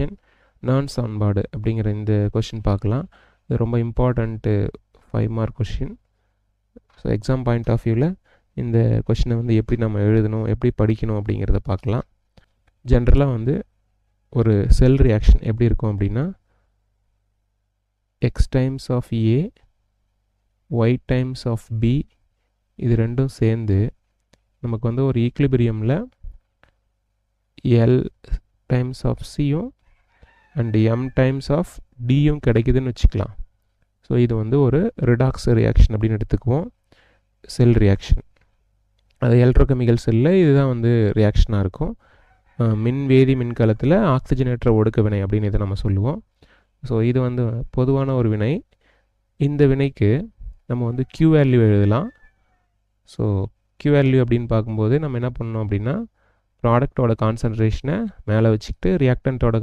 Reaction நார்ன்ஸ் சமன்பாடு அப்படிங்கிற இந்த கொஷின் பார்க்கலாம். இது ரொம்ப important 5 mark question. So exam point of வியூவில் இந்த கொஷினை வந்து எப்படி நம்ம எழுதணும், எப்படி படிக்கணும் அப்படிங்கிறத பார்க்கலாம். ஜென்ரலாக வந்து ஒரு செல் ரியாக்ஷன் எப்படி இருக்கும் அப்படின்னா x times of a y times of b இது ரெண்டும் சேர்ந்து நமக்கு வந்து ஒரு ஈக்லிபிரியமில் l டைம்ஸ் ஆஃப் cயும் அண்ட் m டைம்ஸ் ஆஃப் dயும் கிடைக்குதுன்னு வச்சுக்கலாம். ஸோ இது வந்து ஒரு ரிடாக்ஸ் ரியாக்ஷன் அப்படின்னு எடுத்துக்குவோம். செல் ரியாக்ஷன் அது எலக்ட்ரோகெமிக்கல் செல்லில் இதுதான் வந்து ரியாக்ஷனாக இருக்கும். மின்வேதி மின்கலத்தில் ஆக்சிஜனேற்ற ஒடுக்க வினை அப்படின்னு இதை நம்ம சொல்லுவோம். ஸோ இது வந்து பொதுவான ஒரு வினை. இந்த வினைக்கு நம்ம வந்து Q வேல்யூ எழுதலாம். ஸோ Q வேல்யூ அப்படின்னு பார்க்கும்போது நம்ம என்ன பண்ணணும் அப்படின்னா ப்ராடக்டோட கான்சன்ட்ரேஷனை மேலே வச்சுக்கிட்டு ரியாக்டண்ட்டோட